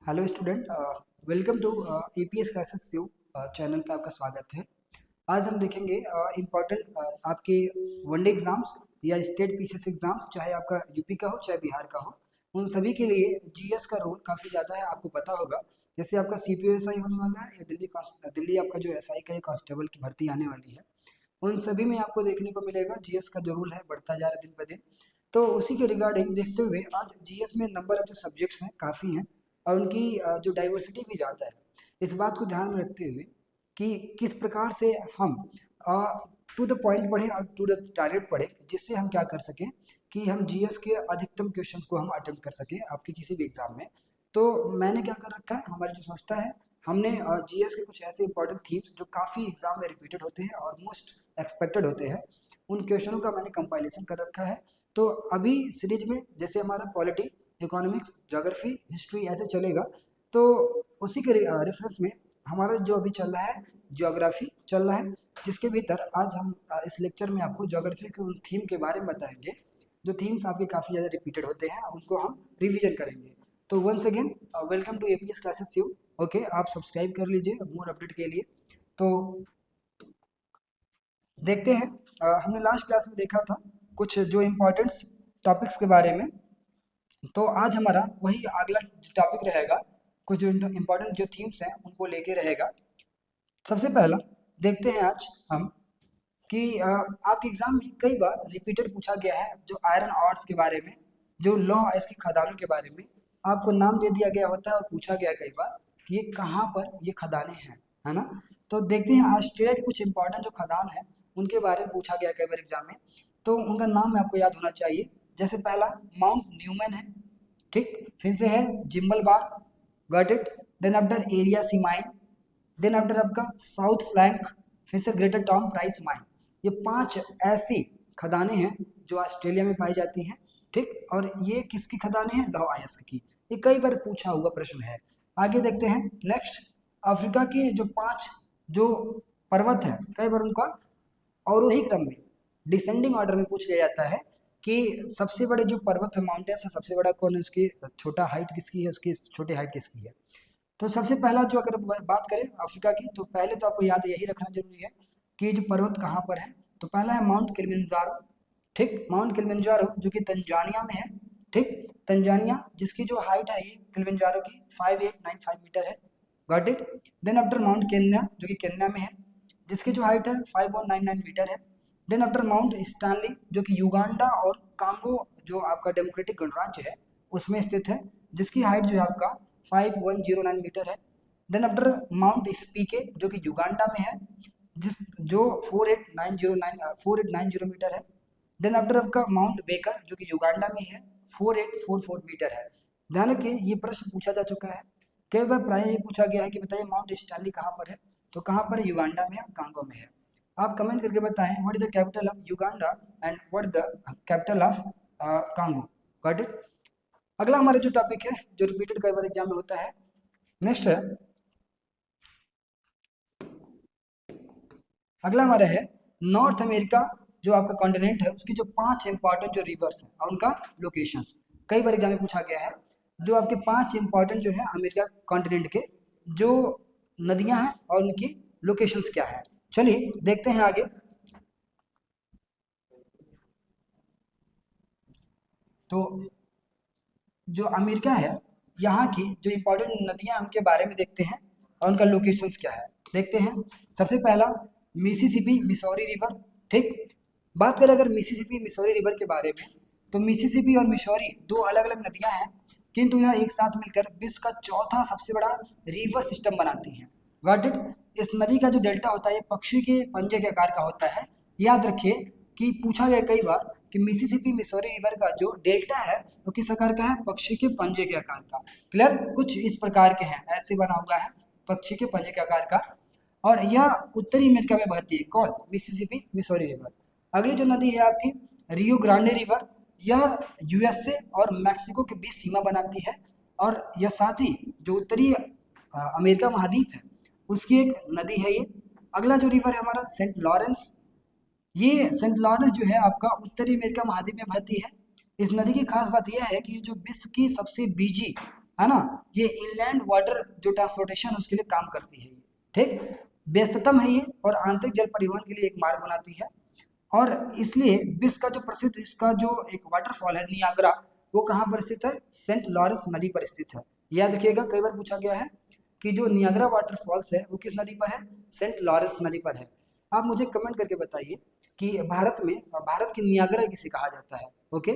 Hello student, welcome to APS classes you channel पे आपका स्वागत है। आज हम देखेंगे इम्पोर्टेंट आपके वनडे एग्जाम्स या स्टेट पीसीएस एग्जाम्स, चाहे आपका यूपी का हो चाहे बिहार का हो, उन सभी के लिए जीएस का रोल काफ़ी ज़्यादा है। आपको पता होगा जैसे आपका सीपीओएसआई होने वाला है या दिल्ली आपका जो एसआई का कांस्टेबल की भर्ती आने वाली है, उन सभी में आपको देखने को मिलेगा जीएस का जो रूल है बढ़ता जा रहा है दिन ब दिन। तो उसी के रिगार्डिंग देखते हुए आज जीएस में नंबर ऑफ जो सब्जेक्ट्स हैं काफ़ी हैं और उनकी जो डाइवर्सिटी भी ज़्यादा है। इस बात को ध्यान में रखते हुए कि किस प्रकार से हम टू द पॉइंट पढ़ें और टू द टारगेट पढ़ें, जिससे हम क्या कर सकें कि हम जीएस के अधिकतम क्वेश्चंस को हम अटेम्प्ट कर सकें आपके किसी भी एग्जाम में। तो मैंने क्या कर रखा है, हमारी जो संस्था है, हमने जीएस के कुछ ऐसे इंपॉर्टेंट थीम्स जो काफ़ी एग्जाम में रिपीटेड होते हैं और मोस्ट एक्सपेक्टेड होते हैं, उन क्वेश्चनों का मैंने कंपाइलेशन कर रखा है। तो अभी सीरीज में जैसे हमारा पॉलिटी, इकोनॉमिक्स, ज्योग्राफी, हिस्ट्री ऐसे चलेगा, तो उसी के रेफरेंस में हमारा जो अभी चल रहा है ज्योग्राफी चल रहा है, जिसके भीतर आज हम इस लेक्चर में आपको ज्योग्राफी के उन थीम के बारे में बताएंगे जो थीम्स आपके काफ़ी ज़्यादा रिपीटेड होते हैं, उनको हम रिवीजन करेंगे। तो once again welcome to APS classes you. Okay, आप सब्सक्राइब कर लीजिए मोर अपडेट के लिए। तो देखते हैं, हमने लास्ट क्लास में देखा था कुछ जो इम्पोर्टेंट्स टॉपिक्स के बारे में, तो आज हमारा वही अगला टॉपिक रहेगा। कुछ जो इम्पोर्टेंट जो थीम्स हैं उनको लेके रहेगा। सबसे पहला देखते हैं आज हम कि आपके एग्जाम में कई बार रिपीटेड पूछा गया है जो आयरन ऑर्स के बारे में, जो लौह अयस्क की खदानों के बारे में आपको नाम दे दिया गया होता है और पूछा गया कई बार कि ये कहाँ पर ये खदानें हैं, है ना। तो देखते हैं ऑस्ट्रेलिया के कुछ इंपॉर्टेंट जो खदान है उनके बारे में पूछा गया कई बार एग्जाम में, तो उनका नाम आपको याद होना चाहिए। जैसे पहला माउंट न्यूमैन है, ठीक। फिर से है जिम्बल बार, got it. Then after area C mine, then after आपका साउथ फ्लैंक, फिर से ग्रेटर टॉम प्राइस माइन। ये 5 ऐसी खदानें हैं जो ऑस्ट्रेलिया में पाई जाती हैं, ठीक। और ये किसकी खदानें हैं? लौह अयस्क की। ये कई बार पूछा हुआ प्रश्न है। आगे देखते हैं नेक्स्ट, अफ्रीका के जो 5 जो पर्वत है, कई बार उनका अवरोही क्रम में डिसेंडिंग ऑर्डर में पूछ लिया जाता है कि सबसे बड़े जो पर्वत है, माउंटेन्स है, सबसे बड़ा कौन है, उसकी छोटा हाइट किसकी है, उसकी छोटी हाइट किसकी है। तो सबसे पहला जो अगर बात करें अफ्रीका की, तो पहले तो आपको याद यही रखना जरूरी है कि जो पर्वत कहाँ पर है। तो पहला है माउंट किलिमंजारो, ठीक। माउंट किलिमंजारो जो कि तंजानिया में है, ठीक। तंजानिया जिसकी जो हाइट है ये किलिमंजारो की 5895 मीटर है, got it. Then after Mount Kenya जो कि केन्या में है, जिसकी जो हाइट है 5199 मीटर है। देन आफ्टर माउंट स्टैनली जो कि युगांडा और कांगो जो आपका डेमोक्रेटिक गणराज्य है उसमें स्थित है, जिसकी हाइट जो है आपका 5109 मीटर है। देन आफ्टर माउंट स्पीके जो कि युगांडा में है, जिस जो 4890 मीटर है। देन आफ्टर आपका माउंट बेकर जो कि युगांडा में है, 4844 मीटर है। ध्यान रखिए ये प्रश्न पूछा जा चुका है कई बार, प्राय ये पूछा गया है कि बताइए माउंट स्टैनली कहाँ पर है। तो कहाँ पर है? युगांडा में, कांगो में है। आप कमेंट करके बताएं what is the capital of Uganda and what the capital of Congo, got it. अगला हमारा जो टॉपिक है जो रिपीटेड कई बार एग्जाम में होता है, नेक्स्ट है, अगला हमारा है नॉर्थ अमेरिका जो आपका कॉन्टिनेंट है, उसकी जो 5 इंपॉर्टेंट जो रिवर्स है और उनका लोकेशंस कई बार एग्जाम में पूछा गया है। जो आपके 5 इंपॉर्टेंट जो है अमेरिका कॉन्टिनेंट के जो नदियां हैं और उनकी लोकेशंस क्या है, चलिए देखते हैं आगे। तो जो अमेरिका है, यहाँ की जो इंपॉर्टेंट नदियां उनके बारे में देखते हैं और उनका लोकेशंस क्या है, देखते हैं। सबसे पहला मिसिसिपी मिसौरी रिवर, ठीक। बात करें अगर मिसिसिपी मिसौरी रिवर के बारे में, तो मिसिसिपी और मिसौरी दो अलग अलग नदियां हैं, किंतु यह एक साथ मिलकर विश्व का चौथा सबसे बड़ा रिवर सिस्टम बनाती हैं, गॉट इट। इस नदी का जो डेल्टा होता है ये पक्षी के पंजे के आकार का होता है। याद रखिए कि पूछा गया कई बार कि मिसिसिपी मिसौरी रिवर का जो डेल्टा है वो किस आकार का है? पक्षी के पंजे के आकार का। क्लियर? कुछ इस प्रकार के हैं, ऐसे बना हुआ है पक्षी के पंजे के आकार का, और यह उत्तरी अमेरिका में बहती है। कौन? Mississippi Missouri river. अगली जो नदी है आपकी रियो ग्रांडे रिवर, यह यूएसए और मैक्सिको के बीच सीमा बनाती है, और यह साथ ही जो उत्तरी अमेरिका महाद्वीप है उसकी एक नदी है ये। अगला जो रिवर है हमारा सेंट लॉरेंस, ये सेंट लॉरेंस जो है आपका उत्तरी अमेरिका महाद्वीप में बहती है। इस नदी की खास बात यह है कि जो विश्व की सबसे बिजी है ना। ये इनलैंड वाटर जो ट्रांसपोर्टेशन उसके लिए काम करती है ये, ठीक। व्यस्ततम है ये और आंतरिक जल परिवहन के लिए एक मार्ग बनाती है। और इसलिए विश्व का जो प्रसिद्ध इसका जो एक वाटरफॉल है नियाग्रा, वो कहाँ पर स्थित है? सेंट लॉरेंस नदी पर स्थित है। याद रखिएगा, कई बार पूछा गया है कि जो नियाग्रा वाटरफॉल्स है वो किस नदी पर है? सेंट लॉरेंस नदी पर है। आप मुझे कमेंट करके बताइए कि भारत में भारत की नियाग्रा किसे कहा जाता है। ओके,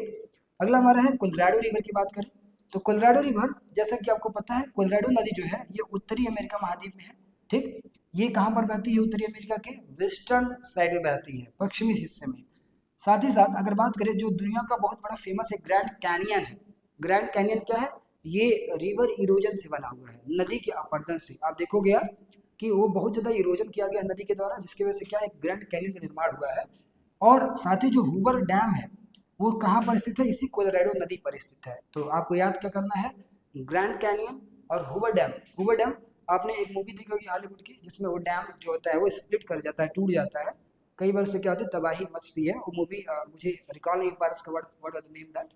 अगला हमारा है कोलोराडो रिवर की बात करें तो कोलोराडो रिवर, जैसा कि आपको पता है, कोलोराडो नदी जो है ये उत्तरी अमेरिका महाद्वीप में है, ठीक। ये कहाँ पर बहती है? उत्तरी अमेरिका के वेस्टर्न साइड में बहती है, पश्चिमी हिस्से में। साथ ही साथ अगर बात करें, जो दुनिया का बहुत बड़ा फेमस है ग्रैंड कैनियन है। ग्रैंड कैनियन क्या है? ये रिवर इरोजन से बना हुआ है, नदी के अपरदन से। आप देखोगे यार कि वो बहुत ज़्यादा इरोजन किया गया है नदी के द्वारा, जिसकी वजह से क्या है, ग्रैंड कैनियन का निर्माण हुआ है। और साथ ही जो हूवर डैम है वो कहाँ पर स्थित है? इसी कोलोराडो नदी पर स्थित है। तो आपको याद क्या करना है? ग्रैंड कैनियन और हूवर डैम। हूवर डैम, आपने एक मूवी देखी होगी हॉलीवुड की, जिसमें वो डैम जो होता है वो स्प्लिट कर जाता है, टूट जाता है। कई बार से क्या होता है, तबाही मचती है। वो मूवी मुझे रिकॉल नहीं हो पा रहा उसका वर्ड नेम दैट।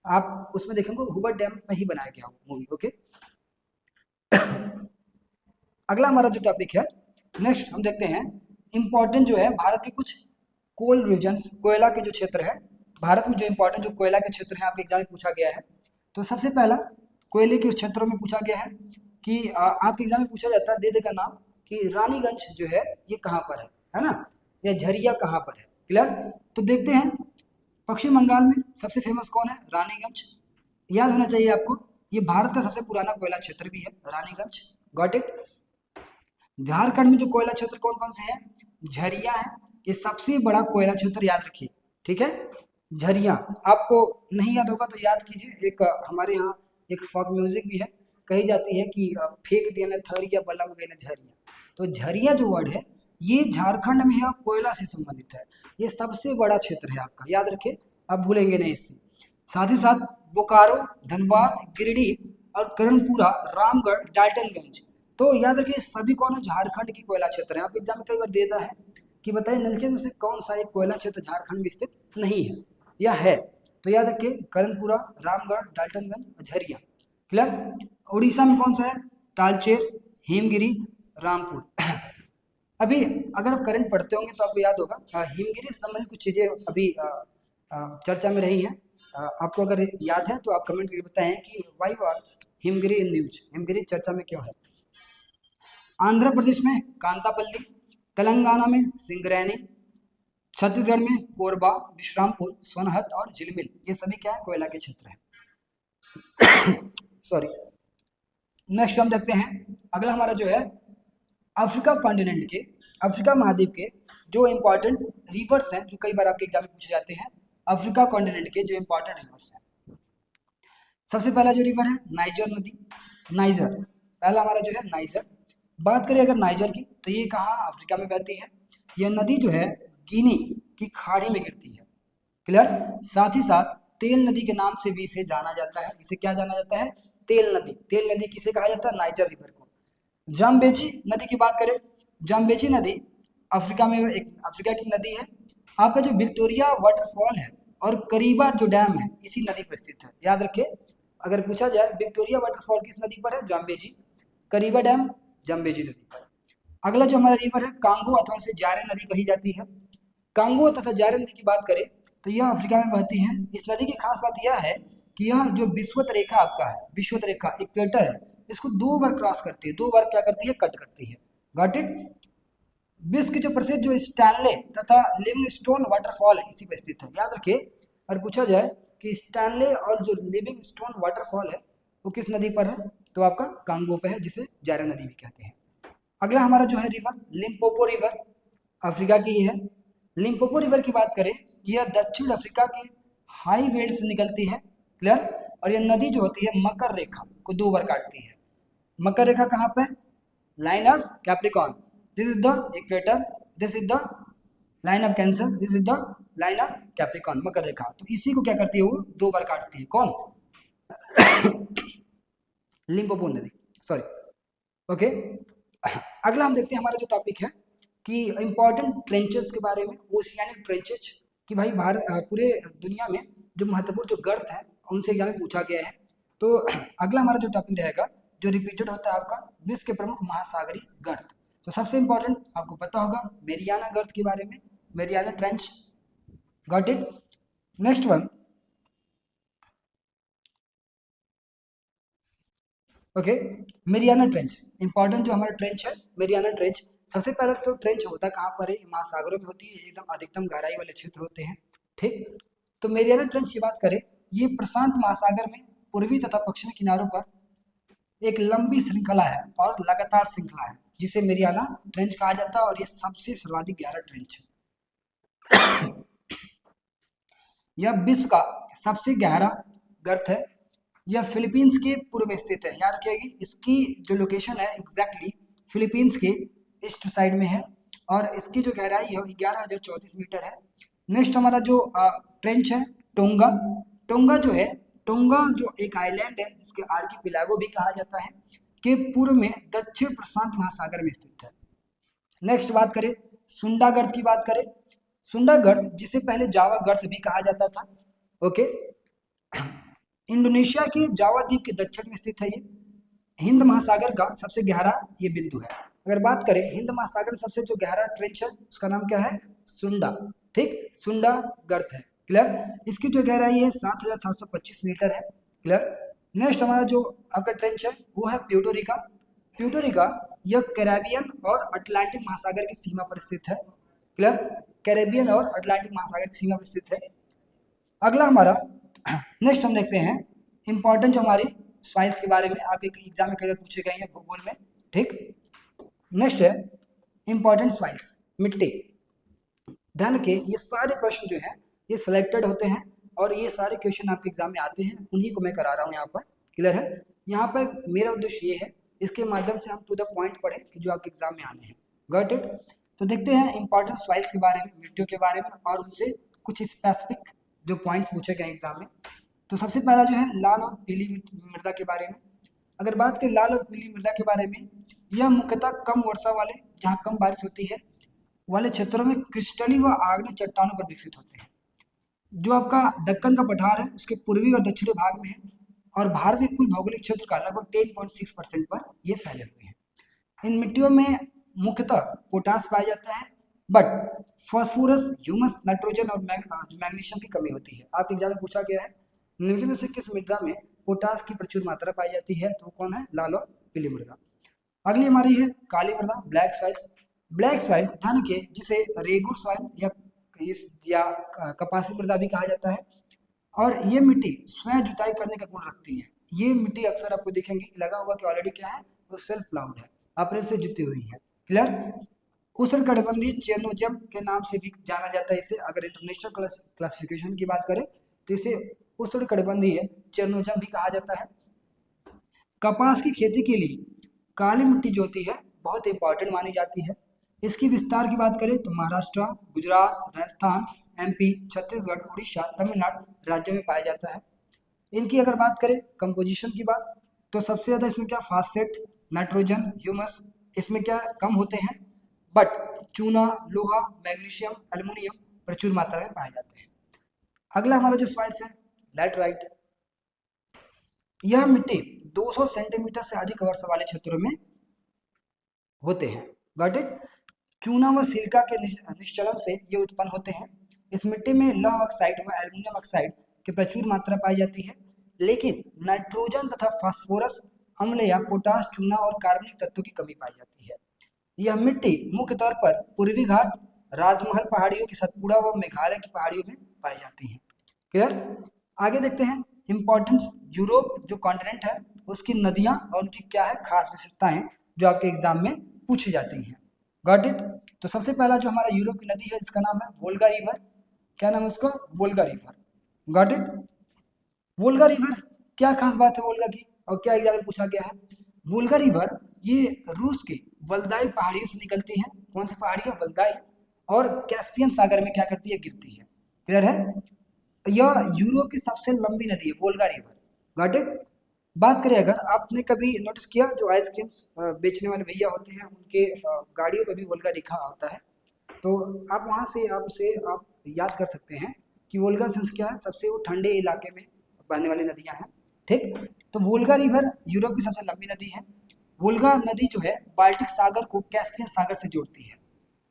आप उसमें देखेंगे हूवर डैम में ही बनाया गया मूवी। ओके, अगला हमारा जो टॉपिक है, नेक्स्ट हम देखते हैं इंपॉर्टेंट जो है भारत के कुछ कोल रीजन्स, कोयला के जो क्षेत्र है भारत में, जो इंपॉर्टेंट जो कोयला के क्षेत्र है आपके एग्जाम में पूछा गया है। तो सबसे पहला कोयले के क्षेत्रों में पूछा गया है कि आपके एग्जाम में पूछा जाता है, दे देगा नाम कि रानीगंज जो है ये कहाँ पर है ना, या झरिया कहाँ पर है। क्लियर? तो देखते हैं, पश्चिम बंगाल में सबसे फेमस कौन है? रानीगंज। याद होना चाहिए आपको, ये भारत का सबसे पुराना कोयला क्षेत्र भी है रानीगंज। Got it? झारखंड में जो कोयला क्षेत्र कौन कौन से हैं? झरिया है, ये सबसे बड़ा कोयला क्षेत्र, याद रखिए, ठीक है। झरिया, आपको नहीं याद होगा तो याद कीजिए, एक हमारे यहाँ एक फोक म्यूजिक भी है, कही जाती है कि फेंक दिया न थरिया बलम गए न झरिया। तो झरिया जो वर्ड है ये झारखंड में है और कोयला से संबंधित है। ये सबसे बड़ा क्षेत्र है आपका, याद रखिए, आप भूलेंगे नहीं इससे। साथ ही साथ बोकारो, धनबाद, गिरिडीह और करणपुरा, रामगढ़, डाल्टनगंज, तो याद रखिए सभी कौन है? झारखंड की कोयला क्षेत्र है। आप एग्जाम में कई बार देता है कि बताइए निम्नलिखित में से कौन सा एक कोयला क्षेत्र झारखंड में स्थित नहीं है या है? तो याद रखिए करणपुरा, रामगढ़, डाल्टनगंज, झरिया। क्लियर? उड़ीसा में कौन सा है? तालचेर, हिमगिरी, रामपुर। अभी अगर आप करंट पढ़ते होंगे तो आपको याद होगा, हिमगिरी से संबंधित कुछ चीजें अभी चर्चा में रही हैं। आपको अगर याद है तो आप कमेंट करके बताएं कि why was Himgiri in news, Himgiri चर्चा में क्यों है। आंध्र प्रदेश में कांतापल्ली, तेलंगाना में सिंगरैनी, छत्तीसगढ़ में कोरबा, विश्रामपुर, सोनहत और झिलमिल, ये सभी क्या है? कोयला के क्षेत्र है। सॉरी। नेक्स्ट हम देखते हैं, अगला हमारा जो है अफ्रीका कॉन्टिनेंट के, अफ्रीका महाद्वीप के जो इंपॉर्टेंट रिवर्स हैं, जो कई बार आपके एग्जाम में पूछे जाते हैं, अफ्रीका कॉन्टिनेंट के जो इंपॉर्टेंट रिवर्स हैं। सबसे पहला जो रिवर है नाइजर नदी, नाइजर पहला हमारा जो है नाइजर। बात करें अगर नाइजर की तो ये कहाँ? अफ्रीका में बहती है। यह नदी जो है गिनी की खाड़ी में गिरती है। क्लियर? साथ ही साथ तेल नदी के नाम से भी इसे जाना जाता है। इसे क्या जाना जाता है? तेल नदी। तेल नदी किसे कहा जाता है? नाइजर रिवर को। जाम्बेजी नदी की बात करें, जाम्बेजी नदी अफ्रीका में एक अफ्रीका की नदी है। आपका जो विक्टोरिया वाटरफॉल है और करीबा जो डैम है इसी नदी पर स्थित है। याद रखिए, अगर पूछा जाए विक्टोरिया वाटरफॉल किस नदी पर है? जाम्बेजी। करीबा डैम जाम्बेजी नदी पर। अगला जो हमारा रिवर है कांगो अथवा इसे जारे नदी कही जाती है। कांगो तथा जारे नदी की बात करें तो यह अफ्रीका में बहती है। इस नदी की खास बात यह है कि यह जो विषुवत रेखा आपका है, विषुवत रेखा इक्वेटर है, इसको 2 बार क्रॉस करती है, 2 बार क्या करती है? कट करती है। Got it? विश्व की जो प्रसिद्ध जो स्टैनले तथा लिविंगस्टोन वाटरफॉल है इसी पर स्थित है। याद रखिए, अगर पूछा जाए कि स्टैनले और जो लिविंगस्टोन वाटरफॉल है वो किस नदी पर है, तो आपका कांगो पे है, जिसे जारे नदी भी कहते हैं। अगला हमारा जो है रिवर लिम्पोपो रिवर, अफ्रीका की है। लिम्पोपो रिवर की बात करें, यह दक्षिण अफ्रीका के हाई वेल्ड से निकलती है। क्लियर? और यह नदी जो होती है मकर रेखा को 2 बार काटती है। मकर रेखा कहाँ पे? Line of Capricorn, this is the equator, this is the line of Cancer, this is the line of Capricorn, मकर रेखा। तो इसी को क्या करती है? वो 2 बार काटती है। कौन? लिम्पोपो नदी, सॉरी। ओके, अगला हम देखते हैं हमारा जो टॉपिक है कि इंपॉर्टेंट ट्रेंचेस के बारे में, ओशियानिक ट्रेंचेस, कि भाई भारत पूरे दुनिया में जो महत्वपूर्ण जो गर्त है उनसे एग्जाम में पूछा गया है। तो अगला हमारा जो टॉपिक रहेगा, जो रिपीटेड होता है आपका, विश्व के प्रमुख महासागरीय गर्त। तो सबसे इंपॉर्टेंट आपको पता होगा मेरियाना गर्त के बारे में, Mariana trench, got it. Next one, okay, Mariana trench, important जो हमारा ट्रेंच है मेरियाना ट्रेंच। सबसे पहले तो ट्रेंच होता कहाँ पर है, महासागरों में होती है, एकदम अधिकतम गहराई वाले क्षेत्र होते हैं, ठीक। तो मेरियाना ट्रेंच की बात करें, ये प्रशांत महासागर में पूर्वी तथा पश्चिमी किनारों पर एक लंबी श्रृंखला है और लगातार श्रृंखला है, जिसे मेरियाना ट्रेंच कहा जाता है, और ये सबसे सर्वाधिक गहरा ट्रेंच है। यह विश्व का सबसे गहरा गर्त है। यह फिलीपींस के पूर्व में स्थित है, याद रखिएगा इसकी जो लोकेशन है एग्जैक्टली फिलीपींस के ईस्ट साइड में है, और इसकी जो गहराई है 11,034 मीटर है। नेक्स्ट हमारा जो ट्रेंच है टोंगा। टोंगा जो है, टोंगा जो एक आइलैंड है जिसके आर्किपिलागो भी कहा जाता है, के पूर्व में दक्षिण प्रशांत महासागर में स्थित है। नेक्स्ट बात करें सुंडा गर्त की बात करें, सुंडा गर्त जिसे पहले जावा गर्त भी कहा जाता था, ओके, इंडोनेशिया के जावा द्वीप के दक्षिण में स्थित है। ये हिंद महासागर का सबसे गहरा ये बिंदु है। अगर बात करें हिंद महासागर में सबसे जो गहरा ट्रेंच है उसका नाम क्या है, सुंडा, ठीक, सुंडा गर्त है, क्लियर। इसकी जो गहराई है 7,725 मीटर है, क्लियर। नेक्स्ट हमारा जो आपका ट्रेंच है वो है प्यूटोरिका। प्यूटोरिका यह कैरेबियन और अटलांटिक महासागर की सीमा पर स्थित है, क्लियर, कैरेबियन और अटलांटिक महासागर की सीमा पर स्थित है। अगला हमारा नेक्स्ट हम देखते हैं इंपॉर्टेंट जो हमारी सॉइल्स के बारे में, आपके एग्जाम में कई बार पूछे गए हैं भूगोल में, ठीक। नेक्स्ट है इंपॉर्टेंट सॉइल्स, मिट्टी। ध्यान के ये सारे प्रश्न जो है ये सिलेक्टेड होते हैं, और ये सारे क्वेश्चन आपके एग्जाम में आते हैं, उन्हीं को मैं करा रहा हूँ यहाँ पर, क्लियर है। यहाँ पर मेरा उद्देश्य ये है इसके माध्यम से हम टू द पॉइंट पढ़े कि जो आपके एग्जाम में आने हैं, गॉट इट। तो देखते हैं इंपॉर्टेंट सॉइल्स के बारे में, मिट्टियों के बारे में, और उनसे कुछ स्पेसिफिक जो पॉइंट्स पूछे गए एग्जाम में। तो सबसे पहला जो है लाल और पीली मृदा के बारे में। अगर बात करें लाल और पीली मृदा के बारे में, यह मुख्यतः कम वर्षा वाले, जहाँ कम बारिश होती है वाले क्षेत्रों में क्रिस्टलीय व आग्नेय चट्टानों पर विकसित होते हैं। जो आपका दक्कन का पठार है उसके पूर्वी और दक्षिणी भाग में है, और भारत के कुल भौगोलिक क्षेत्र का लगभग 10.6% पर ये फैले हुए हैं। इन मिट्टियों में मुख्यतः पोटास पाया जाता है, बट फास्फोरस, ह्यूमस, नाइट्रोजन और मैग्नीशियम की कमी होती है। आप एग्जाम में पूछा गया है निम्न में से किस मृदा में पोटास की प्रचुर मात्रा पाई जाती है, तो कौन है, लाल और पीली मृदा। अगली हमारी है काली मृदा, ब्लैक सॉइल्स। ब्लैक सॉइल्स ध्यान के जिसे रेगुर सॉइल या कपासी मृदा भी कहा जाता है, और ये मिट्टी स्वयं जुताई करने का गुण रखती है। ये मिट्टी अक्सर आपको दिखेंगे लगा हुआ कि ऑलरेडी क्या है, वो सेल्फ प्लाउड है, अपने से जुती हुई है, क्लियर। उष्णकटिबंधीय चेरनोजम के नाम से भी जाना जाता है इसे। अगर इंटरनेशनल क्लासिफिकेशन की बात करें तो इसे उष्णकटिबंधीय चेरनोजम भी कहा जाता है। कपास की खेती के लिए काली मिट्टी जो होती है बहुत इंपॉर्टेंट मानी जाती है। इसकी विस्तार की बात करें तो महाराष्ट्र, गुजरात, राजस्थान, एमपी, छत्तीसगढ़, उड़ीसा, तमिलनाडु राज्यों में पाया जाता है। इनकी अगर बात करें कंपोजिशन की बात, तो सबसे ज़्यादा इसमें क्या फास्फेट, नाइट्रोजन, ह्यूमस इसमें क्या कम होते हैं, बट चूना, लोहा, मैग्नीशियम, एल्युमिनियम प्रचुर मात्रा में पाए जाते हैं। अगला हमारा जो सॉइल्स है लैटराइट। यह मिट्टी 200 सेंटीमीटर से अधिक वर्षा वाले क्षेत्रों में होते हैं, गॉट इट। चूना व सिलिका के निश्चलन से ये उत्पन्न होते हैं। इस मिट्टी में लौह ऑक्साइड व एल्युमिनियम ऑक्साइड की प्रचुर मात्रा पाई जाती है, लेकिन नाइट्रोजन तथा फास्फोरस अम्ल या पोटास, चूना और कार्बनिक तत्वों की कमी पाई जाती है। यह मिट्टी मुख्य तौर पर पूर्वी घाट, राजमहल पहाड़ियों की सतपुड़ा व मेघालय की पहाड़ियों में पाई जाती है, क्लियर। आगे देखते हैं इंपॉर्टेंट यूरोप जो कॉन्टिनेंट है उसकी नदियां और उनकी क्या है खास विशेषताएं जो आपके एग्जाम में पूछी जाती हैं, गॉट इट। तो सबसे पहला जो हमारा यूरोप की नदी है इसका नाम है वोल्गा रिवर। क्या नाम है उसका, Volga river, got it. Volga river क्या खास बात है वोल्गा की, और क्या एग्जाम में पूछा गया है। वोल्गा रिवर ये रूस की वल्दाई पहाड़ियों से निकलती है। कौन सी पहाड़ी है, वल्दाई, और कैस्पियन सागर में क्या करती है, गिरती है, क्लियर है। यह यूरोप की सबसे लंबी नदी है वोल्गा रिवर, गॉट इट। बात करें अगर आपने कभी नोटिस किया जो आइसक्रीम बेचने वाले भैया होते हैं उनके गाड़ियों पर भी वोल्गा लिखा होता है, तो आप वहाँ से आप याद कर सकते हैं कि वोल्गा सेंस क्या है, सबसे वो ठंडे इलाके में बहने वाली नदियाँ हैं, ठीक। तो वोल्गा रिवर यूरोप की सबसे लंबी नदी है। वोल्गा नदी जो है बाल्टिक सागर को कैस्पियन सागर से जोड़ती है।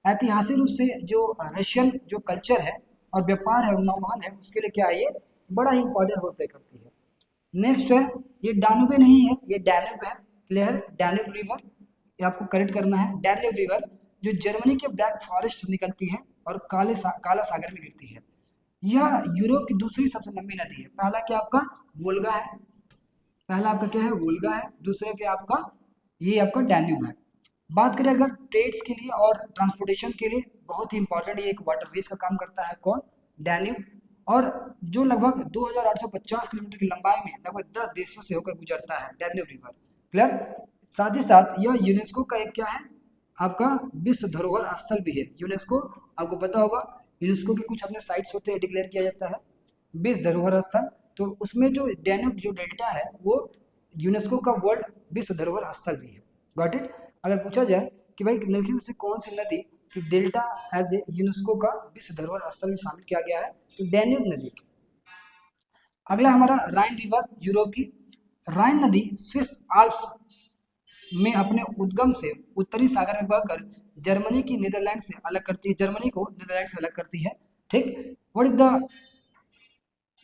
ऐतिहासिक रूप से जो रशियन जो कल्चर है और व्यापार है और नौवहन है उसके लिए क्या है, ये बड़ा ही इंपॉर्टेंट रोल प्ले करती है। नेक्स्ट है, ये डानुबे नहीं है, ये डैन्यूब है। क्लियर, डैन्यूब रिवर, ये आपको करेक्ट करना है। डैन्यूब रिवर जो जर्मनी के ब्लैक फॉरेस्ट निकलती है और काला सागर में गिरती है। यह यूरोप की दूसरी सबसे लंबी नदी है। पहला क्या आपका वोल्गा है, पहला आपका क्या है वोल्गा है, दूसरा क्या आपका ये आपका डैन्यूब है। बात करें अगर ट्रेड्स के लिए और ट्रांसपोर्टेशन के लिए बहुत ही इंपॉर्टेंट ये एक वाटरवेज का काम करता है, कौन, डैन्यूब। और जो लगभग 2850 किलोमीटर की लंबाई में लगभग 10 देशों से होकर गुजरता है डैन्यूब रिवर। क्लियर, साथ ही साथ यह यूनेस्को का एक क्या है आपका विश्व धरोहर स्थल भी है। यूनेस्को आपको पता होगा, यूनेस्को के कुछ अपने साइट्स होते हैं, डिक्लेयर किया जाता है विश्व धरोहर स्थल, तो उसमें जो डैन्यूब जो डेल्टा है वो यूनेस्को का वर्ल्ड विश्व धरोहर स्थल भी है। Got it. अगर पूछा जाए कि भाई निम्नलिखित में से कौन सी नदी की डेल्टा एज ए यूनेस्को का विश्व धरोहर स्थल में शामिल किया गया है, तो डैन्यूब नदी। अगला हमारा राइन रिवर, यूरोप की। राइन नदी स्विस आल्प्स में अपने उद्गम से उत्तरी सागर में बहकर जर्मनी की नीदरलैंड से अलग करती है, जर्मनी को नीदरलैंड से अलग करती है। ठीक, what is the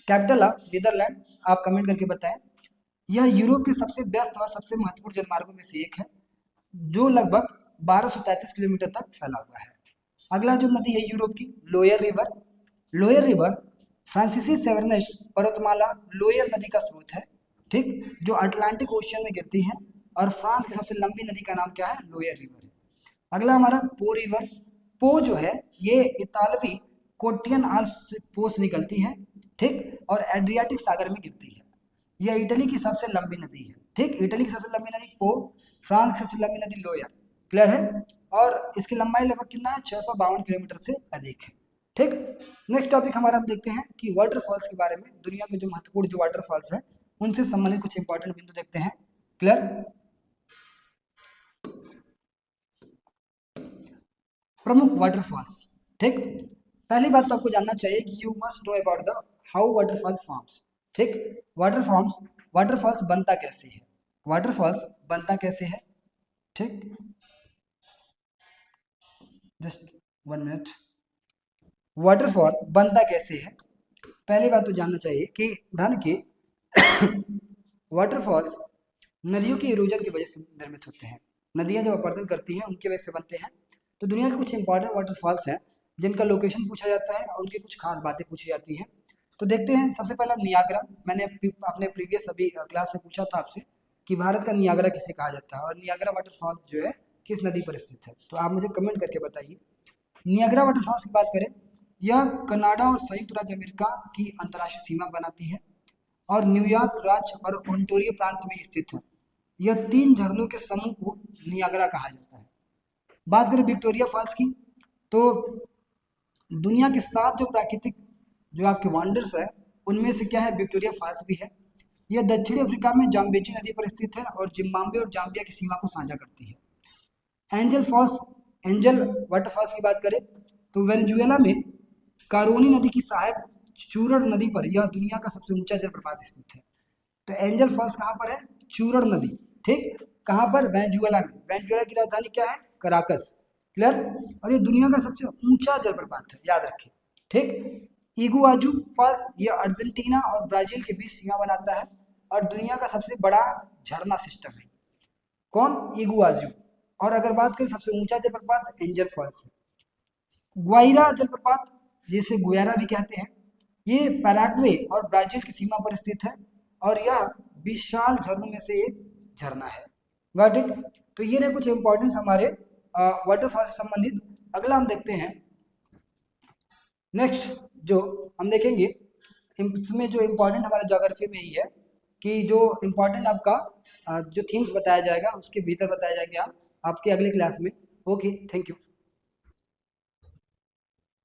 capital of Netherlands, आप कमेंट करके बताएं। यह यूरोप के सबसे व्यस्त और सबसे महत्वपूर्ण जलमार्गों में से एक है जो लगभग 1233 किलोमीटर तक फैला हुआ है। अगला जो नदी है यूरोप की, लोयर रिवर। लोयर रिवर फ्रांसीसी सेवर्नस पर्वतमाला लोयर नदी का स्रोत है। ठीक, जो अटलांटिक ओशियन में गिरती है और फ्रांस की सबसे लंबी नदी का नाम क्या है, लोयर रिवर है। अगला हमारा पो रिवर। पो जो है ये इतालवी कोटियन आल्प्स से पो से निकलती है। ठीक, और एड्रियाटिक सागर में गिरती है। यह इटली की सबसे लंबी नदी है। ठीक, इटली की सबसे लंबी नदी पो, फ्रांस की सबसे लंबी नदी लोयर। क्लियर है, और इसकी लंबाई लगभग कितना है, 652 किलोमीटर से अधिक है। ठीक, नेक्स्ट टॉपिक हमारा हम देखते हैं कि वाटरफॉल्स के बारे में। दुनिया के जो महत्वपूर्ण जो वाटरफॉल्स है उनसे संबंधित कुछ इंपॉर्टेंट बिंदु देखते हैं। क्लियर, प्रमुख वाटरफॉल्स। ठीक, पहली बात तो आपको जानना चाहिए कि you must know about the how waterfalls forms. ठीक, वाटरफॉल्स बनता कैसे है, वाटरफॉल्स बनता कैसे है। ठीक, जस्ट 1 मिनट। वाटरफॉल बनता कैसे है, पहली बात तो जानना चाहिए कि ध्यान की वाटरफॉल्स नदियों के इरोजन की वजह से निर्मित होते हैं। नदियां जब अपरदन करती हैं उनकी वजह से बनते हैं। तो दुनिया के कुछ इंपॉर्टेंट वाटरफॉल्स हैं जिनका लोकेशन पूछा जाता है और उनकी कुछ खास बातें पूछी जाती हैं। तो देखते हैं, सबसे पहला नियाग्रा। मैंने अपने प्रीवियस अभी क्लास में पूछा था आपसे कि भारत का नियाग्रा किसे कहा जाता है और नियाग्रा वाटरफॉल जो है किस नदी पर स्थित है, तो आप मुझे कमेंट करके बताइए। नियाग्रा वाटरफॉल्स की बात करें, यह कनाडा और संयुक्त राज्य अमेरिका की अंतर्राष्ट्रीय सीमा बनाती है और न्यूयॉर्क राज्य और ओंटारियो प्रांत में स्थित है। यह 3 झरनों के समूह को नियाग्रा कहा जाता है। बात करें विक्टोरिया फॉल्स की, तो दुनिया के 7 जो प्राकृतिक जो आपके वंडर्स है उनमें से क्या है, विक्टोरिया फॉल्स भी है। यह दक्षिणी अफ्रीका में जाम्बेजी नदी पर स्थित है और जिम्बाब्वे और जाम्बिया की सीमा को साझा करती है। एंजल वाटरफॉल्स की बात करें तो वेनेजुएला में कारोनी नदी की सहायक चूरण नदी पर यह दुनिया का सबसे ऊंचा जलप्रपात स्थित है। तो एंजल फॉल्स कहाँ पर है, चूरण नदी। ठीक, कहाँ पर, वेनेजुएला में। वेनेजुएला की राजधानी क्या है, कराकस। क्लियर, और ये दुनिया का सबसे ऊंचा जलप्रपात है, याद रखिए। ठीक, इगुआजू फॉल्स ये अर्जेंटीना और ब्राजील के बीच सीमा बनाता है और दुनिया का सबसे बड़ा झरना सिस्टम है। कौन, इगुआजू। और अगर बात करें सबसे ऊंचा जलप्रपात, एंजल फॉल्स है। ग्वाइरा जलप्रपात जिसे गुयारा भी कहते हैं, ये पैराग्वे और ब्राजील की सीमा पर स्थित है और यह विशाल झरनों में से एक झरना है। Got it. तो ये रहे कुछ इंपॉर्टेंस हमारे वाटरफॉल से संबंधित। अगला हम देखते हैं, नेक्स्ट जो हम देखेंगे इसमें जो इम्पोर्टेंट हमारे ज्योग्राफी में ही है कि जो इम्पोर्टेंट आपका जो थीम्स बताया जाएगा उसके भीतर बताया जाएगा आपके अगले क्लास में। Okay, thank you.